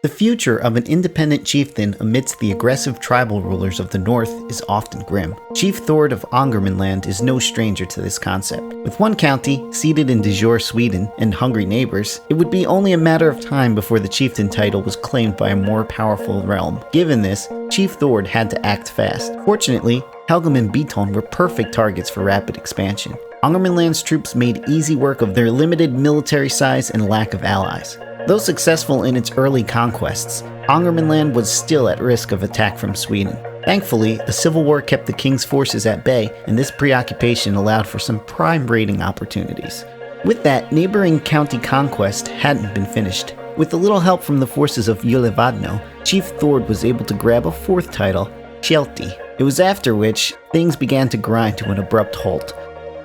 The future of an independent chieftain amidst the aggressive tribal rulers of the north is often grim. Chief Thord of ANGERMANLAND is no stranger to this concept. With one county seated in de jure Sweden and hungry neighbors, it would be only a matter of time before the chieftain title was claimed by a more powerful realm. Given this, Chief Thord had to act fast. Fortunately, Helgum and Beaton were perfect targets for rapid expansion. ANGERMANLAND's troops made easy work of their limited military size and lack of allies. Though successful in its early conquests, ANGERMANLAND was still at risk of attack from Sweden. Thankfully, a civil war kept the king's forces at bay, and this preoccupation allowed for some prime raiding opportunities. With that, neighboring county conquest hadn't been finished. With a little help from the forces of Ylevadno, Chief Thord was able to grab a fourth title, Chielti. It was after which, things began to grind to an abrupt halt.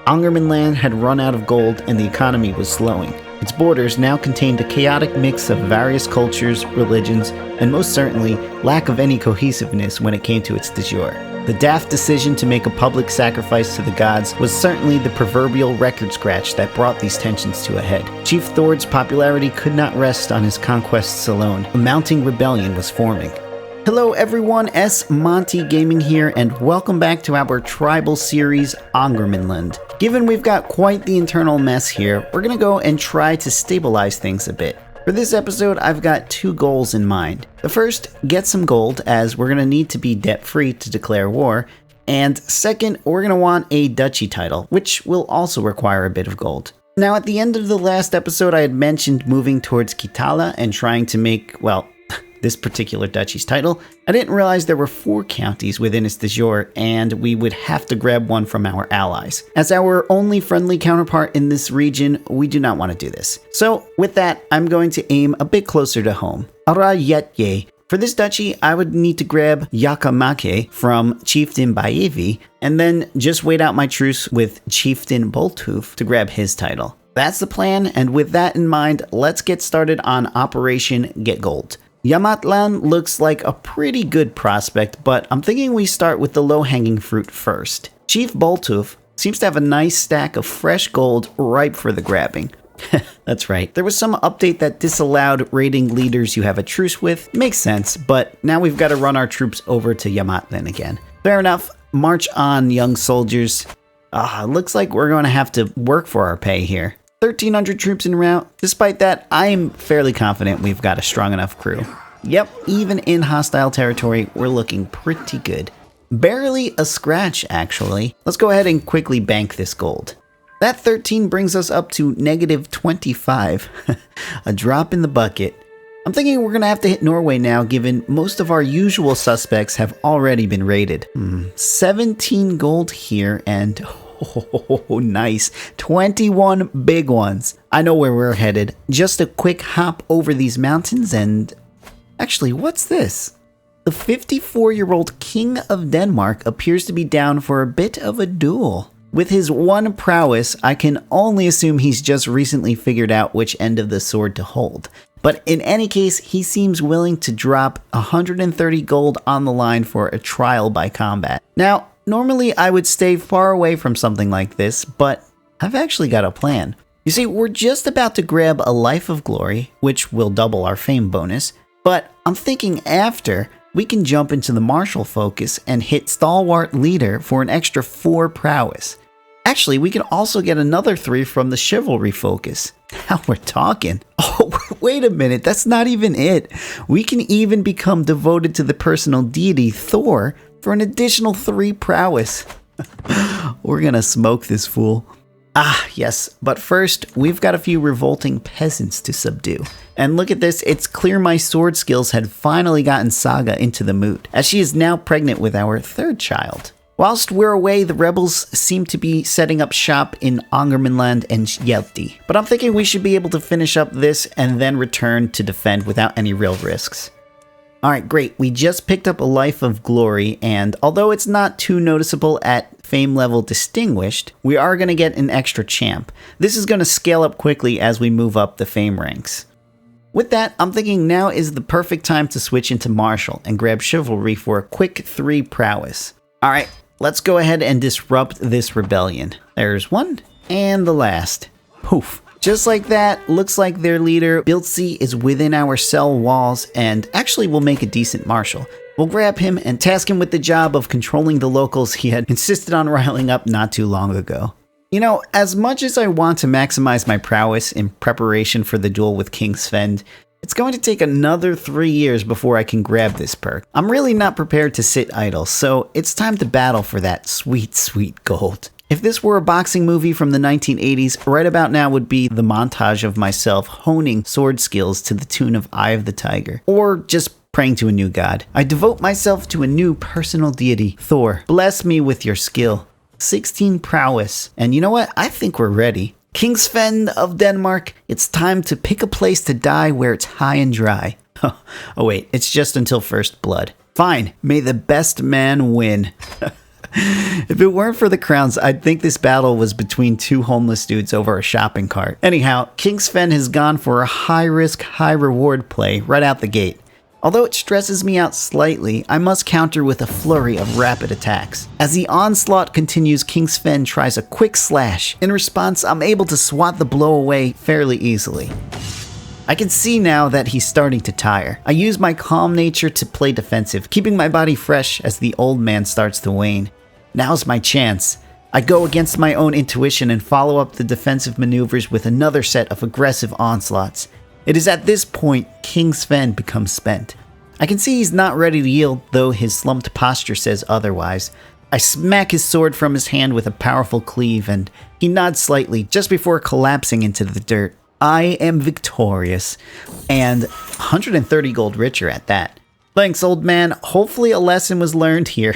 ANGERMANLAND had run out of gold and the economy was slowing. Its borders now contained a chaotic mix of various cultures, religions, and most certainly, lack of any cohesiveness when it came to its de jure. The daft decision to make a public sacrifice to the gods was certainly the proverbial record scratch that brought these tensions to a head. Chief Thord's popularity could not rest on his conquests alone. A mounting rebellion was forming. Hello everyone, S. Monty Gaming here, and welcome back to our tribal series, ANGERMANLAND. Given we've got quite the internal mess here, we're gonna go and try to stabilize things a bit. For this episode, I've got two goals in mind. The first, get some gold, as we're gonna need to be debt-free to declare war. And second, we're gonna want a duchy title, which will also require a bit of gold. Now, at the end of the last episode, I had mentioned moving towards Kitala and trying to make, well, this particular duchy's title. I didn't realize there were 4 counties within its de jure, and we would have to grab one from our allies. As our only friendly counterpart in this region, we do not want to do this. So with that, I'm going to aim a bit closer to home. Arayetje. For this duchy, I would need to grab Yakamake from Chieftain Baevi, and then just wait out my truce with Chieftain Bolthoof to grab his title. That's the plan, and with that in mind, let's get started on Operation Get Gold. Yamatland looks like a pretty good prospect, but I'm thinking we start with the low-hanging fruit first. Chief Bolthoof seems to have a nice stack of fresh gold ripe for the grabbing. That's right. There was some update that disallowed raiding leaders you have a truce with. Makes sense, but now we've got to run our troops over to Yamatland again. Fair enough. March on, young soldiers. Looks like we're going to have to work for our pay here. 1,300 troops en route. Despite that, I am fairly confident we've got a strong enough crew. Yep, even in hostile territory, we're looking pretty good. Barely a scratch, actually. Let's go ahead and quickly bank this gold. That 13 brings us up to negative 25. A drop in the bucket. I'm thinking we're going to have to hit Norway now, given most of our usual suspects have already been raided. 17 gold here, and oh, nice. 21 big ones. I know where we're headed. Just a quick hop over these mountains and... Actually, what's this? The 54-year-old King of Denmark appears to be down for a bit of a duel. With his one prowess, I can only assume he's just recently figured out which end of the sword to hold. But in any case, he seems willing to drop 130 gold on the line for a trial by combat. Now, normally I would stay far away from something like this, but I've actually got a plan. You see, we're just about to grab a Life of Glory, which will double our fame bonus, but I'm thinking after, we can jump into the martial focus and hit Stalwart Leader for an extra 4 prowess. Actually, we can also get another 3 from the Chivalry focus. Now we're talking. Oh, wait a minute, that's not even it. We can even become devoted to the personal deity Thor for an additional 3 prowess. We're gonna smoke this fool. Yes, but first, we've got a few revolting peasants to subdue. And look at this, it's clear my sword skills had finally gotten Saga into the mood, as she is now pregnant with our 3rd child. Whilst we're away, the rebels seem to be setting up shop in ANGERMANLAND and Yelti, but I'm thinking we should be able to finish up this and then return to defend without any real risks. Alright, great. We just picked up a Life of Glory, and although it's not too noticeable at fame level distinguished, we are going to get an extra champ. This is going to scale up quickly as we move up the fame ranks. With that, I'm thinking now is the perfect time to switch into martial and grab Chivalry for a quick 3 prowess. Alright, let's go ahead and disrupt this rebellion. There's one, and the last. Poof. Just like that, looks like their leader, Biltzi, is within our cell walls and actually will make a decent marshal. We'll grab him and task him with the job of controlling the locals he had insisted on riling up not too long ago. You know, as much as I want to maximize my prowess in preparation for the duel with King Sven, it's going to take another 3 years before I can grab this perk. I'm really not prepared to sit idle, so it's time to battle for that sweet, sweet gold. If this were a boxing movie from the 1980s, right about now would be the montage of myself honing sword skills to the tune of Eye of the Tiger, or just praying to a new god. I devote myself to a new personal deity, Thor. Bless me with your skill. 16 prowess. And you know what? I think we're ready. King Sven of Denmark, it's time to pick a place to die where it's high and dry. Oh wait, it's just until first blood. Fine, may the best man win. If it weren't for the crowns, I'd think this battle was between two homeless dudes over a shopping cart. Anyhow, King Sven has gone for a high-risk, high-reward play right out the gate. Although it stresses me out slightly, I must counter with a flurry of rapid attacks. As the onslaught continues, King Sven tries a quick slash. In response, I'm able to swat the blow away fairly easily. I can see now that he's starting to tire. I use my calm nature to play defensive, keeping my body fresh as the old man starts to wane. Now's my chance. I go against my own intuition and follow up the defensive maneuvers with another set of aggressive onslaughts. It is at this point King Sven becomes spent. I can see he's not ready to yield, though his slumped posture says otherwise. I smack his sword from his hand with a powerful cleave, and he nods slightly just before collapsing into the dirt. I am victorious, and 130 gold richer at that. Thanks, old man. Hopefully a lesson was learned here.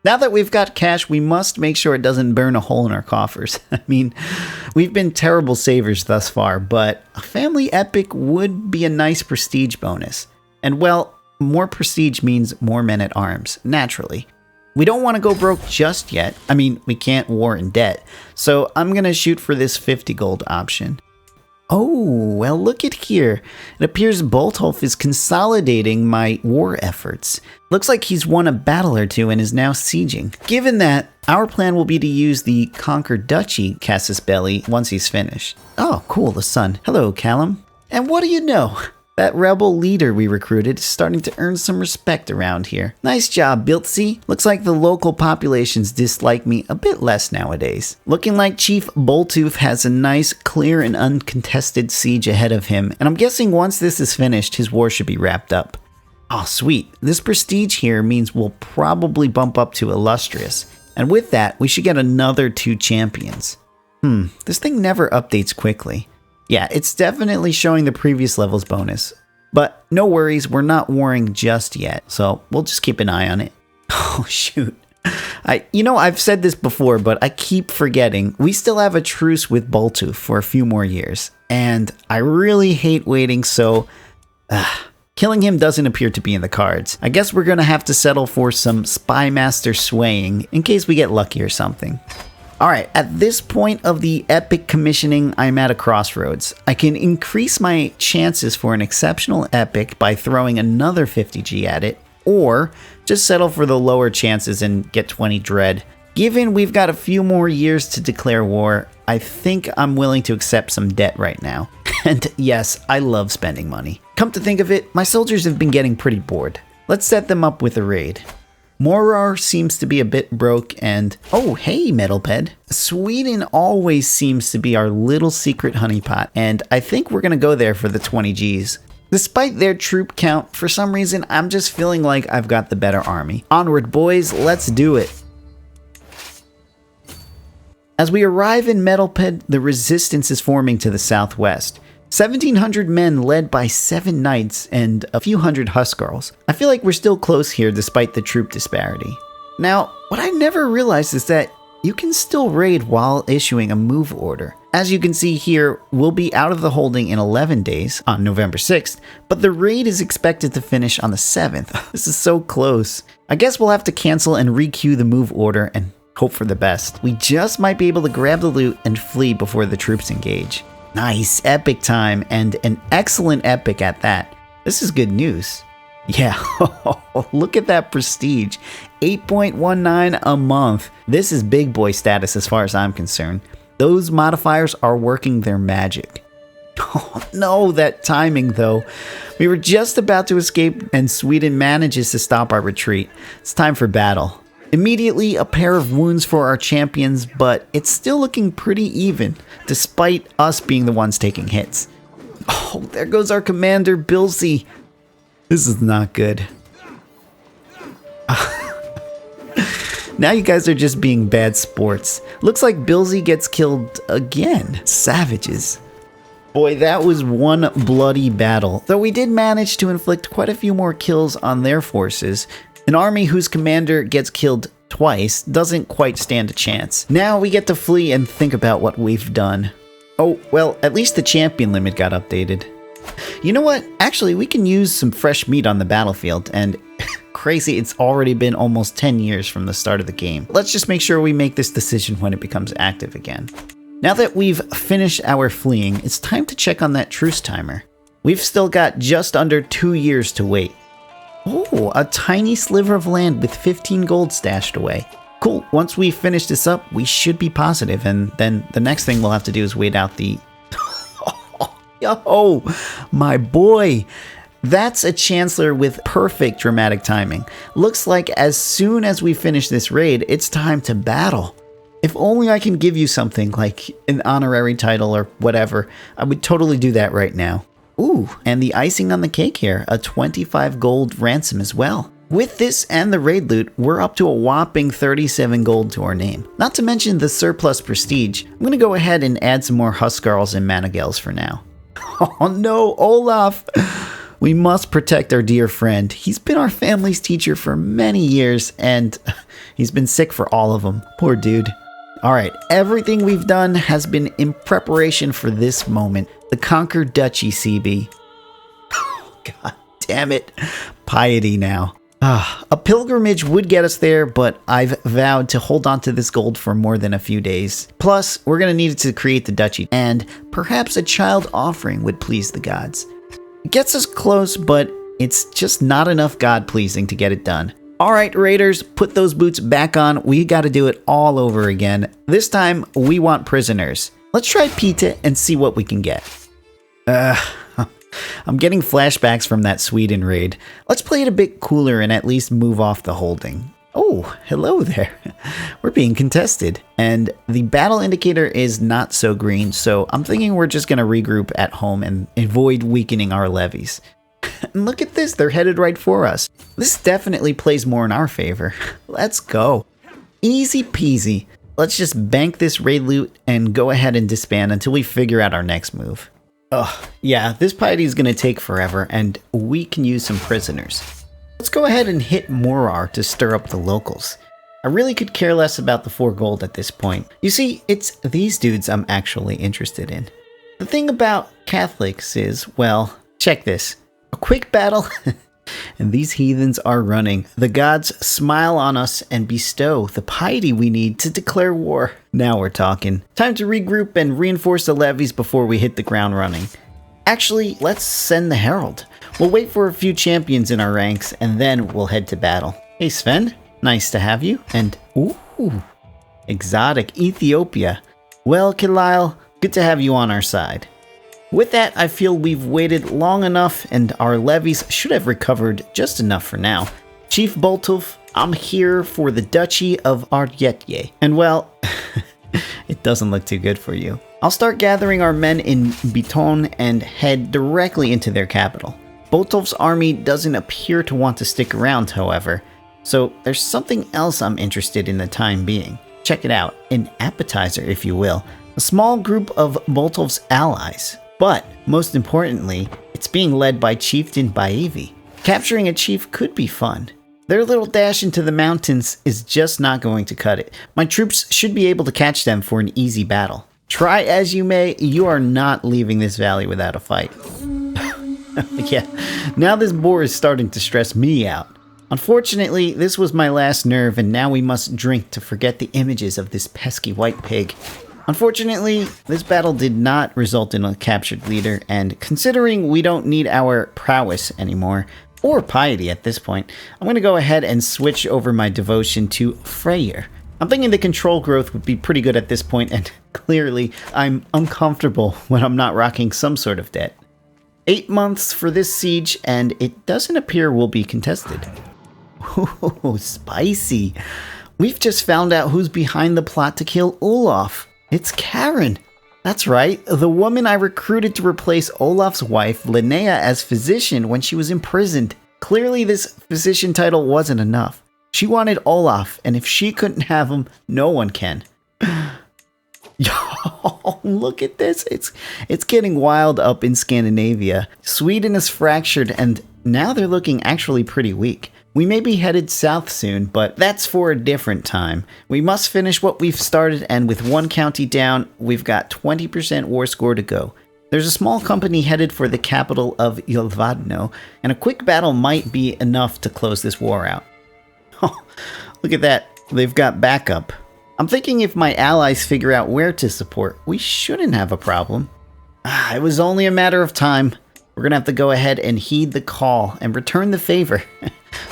Now that we've got cash, we must make sure it doesn't burn a hole in our coffers. I mean, we've been terrible savers thus far, but a family epic would be a nice prestige bonus. And well, more prestige means more men at arms, naturally. We don't want to go broke just yet. I mean, we can't war in debt. So I'm going to shoot for this 50 gold option. Oh, well, look at here. It appears Boltolf is consolidating my war efforts. Looks like he's won a battle or two and is now sieging. Given that, our plan will be to use the Conquer Duchy Casus Belli once he's finished. Oh, cool, the sun. Hello, Callum. And what do you know? That rebel leader we recruited is starting to earn some respect around here. Nice job, Biltzi. Looks like the local populations dislike me a bit less nowadays. Looking like Chief Boltooth has a nice, clear, and uncontested siege ahead of him, and I'm guessing once this is finished, his war should be wrapped up. Oh, sweet. This prestige here means we'll probably bump up to illustrious, and with that, we should get another 2 champions. This thing never updates quickly. Yeah, it's definitely showing the previous level's bonus. But no worries, we're not warring just yet, so we'll just keep an eye on it. Oh, shoot. I've said this before, but I keep forgetting. We still have a truce with Boltooth for a few more years, and I really hate waiting, so killing him doesn't appear to be in the cards. I guess we're gonna have to settle for some Spy Master swaying in case we get lucky or something. Alright, at this point of the epic commissioning, I'm at a crossroads. I can increase my chances for an exceptional epic by throwing another 50G at it, or just settle for the lower chances and get 20 dread. Given we've got a few more years to declare war, I think I'm willing to accept some debt right now. And yes, I love spending money. Come to think of it, my soldiers have been getting pretty bored. Let's set them up with a raid. Morar seems to be a bit broke, and oh hey Metalped. Sweden always seems to be our little secret honeypot, and I think we're gonna go there for the 20 Gs. Despite their troop count, for some reason I'm just feeling like I've got the better army. Onward boys, let's do it. As we arrive in Metalped, the resistance is forming to the southwest. 1,700 men led by 7 knights and a few hundred huskarls. I feel like we're still close here despite the troop disparity. Now, what I never realized is that you can still raid while issuing a move order. As you can see here, we'll be out of the holding in 11 days on November 6th, but the raid is expected to finish on the 7th. This is so close. I guess we'll have to cancel and re-queue the move order and hope for the best. We just might be able to grab the loot and flee before the troops engage. Nice, epic time, and an excellent epic at that. This is good news. Yeah, look at that prestige. 8.19 a month. This is big boy status as far as I'm concerned. Those modifiers are working their magic. Oh no, that timing though. We were just about to escape and Sweden manages to stop our retreat. It's time for battle. Immediately, a pair of wounds for our champions, but it's still looking pretty even, despite us being the ones taking hits. Oh, there goes our commander, Bilsey. This is not good. Now you guys are just being bad sports. Looks like Bilsey gets killed again. Savages. Boy, that was one bloody battle. Though we did manage to inflict quite a few more kills on their forces, an army whose commander gets killed twice doesn't quite stand a chance. Now we get to flee and think about what we've done. Oh, well, at least the champion limit got updated. You know what? Actually, we can use some fresh meat on the battlefield, and crazy, it's already been almost 10 years from the start of the game. Let's just make sure we make this decision when it becomes active again. Now that we've finished our fleeing, it's time to check on that truce timer. We've still got just under 2 years to wait. Oh, a tiny sliver of land with 15 gold stashed away. Cool, once we finish this up, we should be positive, and then the next thing we'll have to do is wait out the... Oh, my boy! That's a Chancellor with perfect dramatic timing. Looks like as soon as we finish this raid, it's time to battle. If only I can give you something like an honorary title or whatever, I would totally do that right now. Ooh, and the icing on the cake here, a 25 gold ransom as well. With this and the raid loot, we're up to a whopping 37 gold to our name. Not to mention the surplus prestige. I'm gonna go ahead and add some more Huskarls and Managels for now. Oh no, Olaf! We must protect our dear friend. He's been our family's teacher for many years, and he's been sick for all of them. Poor dude. Alright, everything we've done has been in preparation for this moment. The Conquered Duchy, CB. Oh, God damn it. Piety now. A pilgrimage would get us there, but I've vowed to hold on to this gold for more than a few days. Plus, we're going to need it to create the duchy, and perhaps a child offering would please the gods. It gets us close, but it's just not enough God-pleasing to get it done. Alright, raiders, put those boots back on. We gotta do it all over again. This time, we want prisoners. Let's try Pita and see what we can get. I'm getting flashbacks from that Sweden raid. Let's play it a bit cooler and at least move off the holding. Oh, hello there. We're being contested. And the battle indicator is not so green, so I'm thinking we're just gonna regroup at home and avoid weakening our levies. And look at this, they're headed right for us. This definitely plays more in our favor. Let's go. Easy peasy. Let's just bank this raid loot and go ahead and disband until we figure out our next move. Ugh, yeah, this piety is gonna take forever, and we can use some prisoners. Let's go ahead and hit Morar to stir up the locals. I really could care less about the 4 gold at this point. You see, it's these dudes I'm actually interested in. The thing about Catholics is, well, check this. A quick battle, and these heathens are running. The gods smile on us and bestow the piety we need to declare war. Now we're talking. Time to regroup and reinforce the levies before we hit the ground running. Actually, let's send the herald. We'll wait for a few champions in our ranks, and then we'll head to battle. Hey Sven, nice to have you. And ooh, exotic Ethiopia. Well, Kilial, good to have you on our side. With that, I feel we've waited long enough and our levies should have recovered just enough for now. Chief Boltov, I'm here for the Duchy of Ardyetje. And well, it doesn't look too good for you. I'll start gathering our men in Biton and head directly into their capital. Boltov's army doesn't appear to want to stick around, however. So there's something else I'm interested in the time being. Check it out, an appetizer if you will. A small group of Boltov's allies. But, most importantly, it's being led by Chieftain Baevi. Capturing a chief could be fun. Their little dash into the mountains is just not going to cut it. My troops should be able to catch them for an easy battle. Try as you may, you are not leaving this valley without a fight. Yeah, now this boar is starting to stress me out. Unfortunately, this was my last nerve and now we must drink to forget the images of this pesky white pig. Unfortunately, this battle did not result in a captured leader, and considering we don't need our prowess anymore, or piety at this point, I'm going to go ahead and switch over my devotion to Freyr. I'm thinking the control growth would be pretty good at this point, and Clearly, I'm uncomfortable when I'm not rocking some sort of debt. 8 months for this siege, and it doesn't appear will be contested. Ooh, spicy. We've just found out who's behind the plot to kill Olaf. It's Karen. That's right, the woman I recruited to replace Olaf's wife, Linnea, as physician when she was imprisoned. Clearly, this physician title wasn't enough. She wanted Olaf, and if she couldn't have him, no one can. Yo, look at this. It's getting wild up in Scandinavia. Sweden is fractured, and now they're looking actually pretty weak. We may be headed south soon, but that's for a different time. We must finish what we've started, and with one county down, we've got 20% war score to go. There's a small company headed for the capital of Ylvadno, and a quick battle might be enough to close this war out. Oh, look at that. They've got backup. I'm thinking if my allies figure out where to support, we shouldn't have a problem. It was only a matter of time. We're gonna have to go ahead and heed the call and return the favor.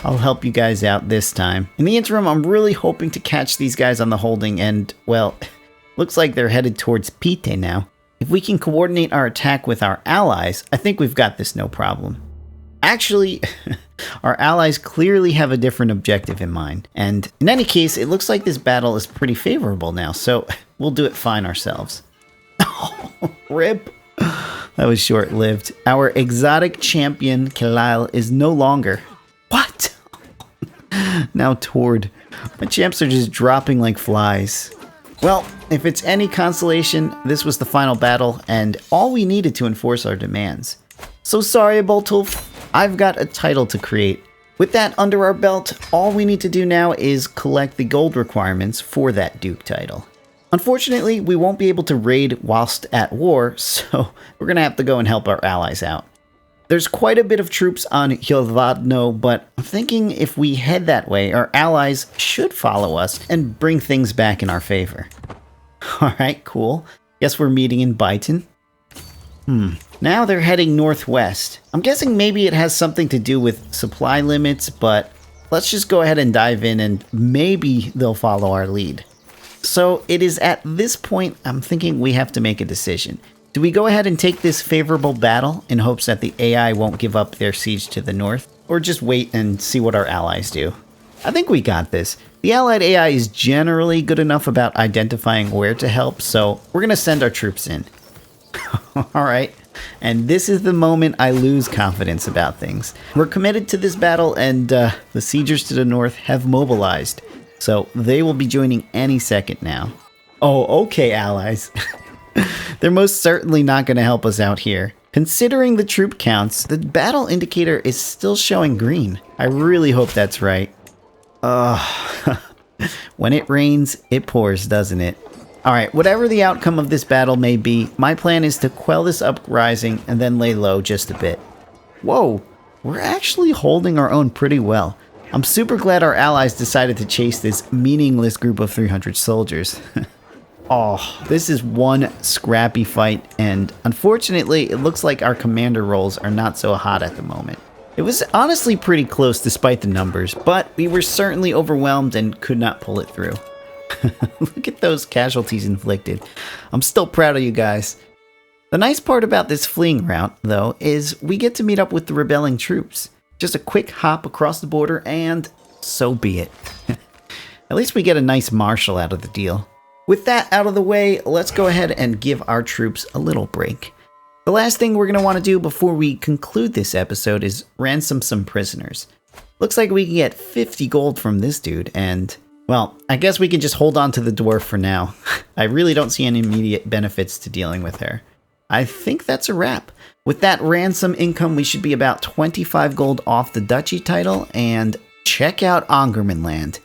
I'll help you guys out this time. In the interim, I'm really hoping to catch these guys on the holding and, well, looks like they're headed towards Pite now. If we can coordinate our attack with our allies, I think we've got this no problem. Actually, our allies clearly have a different objective in mind. And in any case, it looks like this battle is pretty favorable now, so we'll do it fine ourselves. Oh, rip. That was short-lived. Our exotic champion, Kalil, is no longer... What? Now Tord. My champs are just dropping like flies. Well, if it's any consolation, this was the final battle, and all we needed to enforce our demands. So sorry, Boltulf. I've got a title to create. With that under our belt, all we need to do now is collect the gold requirements for that Duke title. Unfortunately, we won't be able to raid whilst at war, so we're going to have to go and help our allies out. There's quite a bit of troops on Ylvadno, but I'm thinking if we head that way, our allies should follow us and bring things back in our favor. Alright, cool. Guess we're meeting in Byton. Now they're heading northwest. I'm guessing maybe it has something to do with supply limits, but let's just go ahead and dive in and maybe they'll follow our lead. So it is at this point I'm thinking we have to make a decision. Do we go ahead and take this favorable battle in hopes that the AI won't give up their siege to the north? Or just wait and see what our allies do? I think we got this. The allied AI is generally good enough about identifying where to help, so we're going to send our troops in. Alright, and this is the moment I lose confidence about things. We're committed to this battle, and the siegers to the north have mobilized. So they will be joining any second now. Oh, okay, allies. They're most certainly not going to help us out here. Considering the troop counts, the battle indicator is still showing green. I really hope that's right. When it rains, it pours, doesn't it? Alright, whatever the outcome of this battle may be, my plan is to quell this uprising and then lay low just a bit. Whoa, we're actually holding our own pretty well. I'm super glad our allies decided to chase this meaningless group of 300 soldiers. Oh, this is one scrappy fight, and unfortunately, it looks like our commander roles are not so hot at the moment. It was honestly pretty close despite the numbers, but we were certainly overwhelmed and could not pull it through. Look at those casualties inflicted. I'm still proud of you guys. The nice part about this fleeing route, though, is we get to meet up with the rebelling troops. Just a quick hop across the border and so be it. At least we get a nice marshal out of the deal. With that out of the way, let's go ahead and give our troops a little break. The last thing we're going to want to do before we conclude this episode is ransom some prisoners. Looks like we can get 50 gold from this dude, and, well, I guess we can just hold on to the dwarf for now. I really don't see any immediate benefits to dealing with her. I think that's a wrap. With that ransom income, we should be about 25 gold off the duchy title, and check out ANGERMANLAND.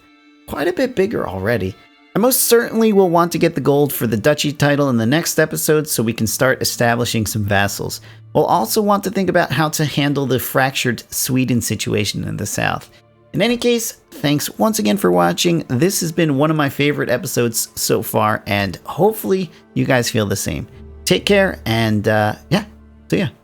Quite a bit bigger already. I most certainly will want to get the gold for the duchy title in the next episode so we can start establishing some vassals. We'll also want to think about how to handle the fractured Sweden situation in the south. In any case, thanks once again for watching. This has been one of my favorite episodes so far, and hopefully you guys feel the same. Take care, and yeah, see ya.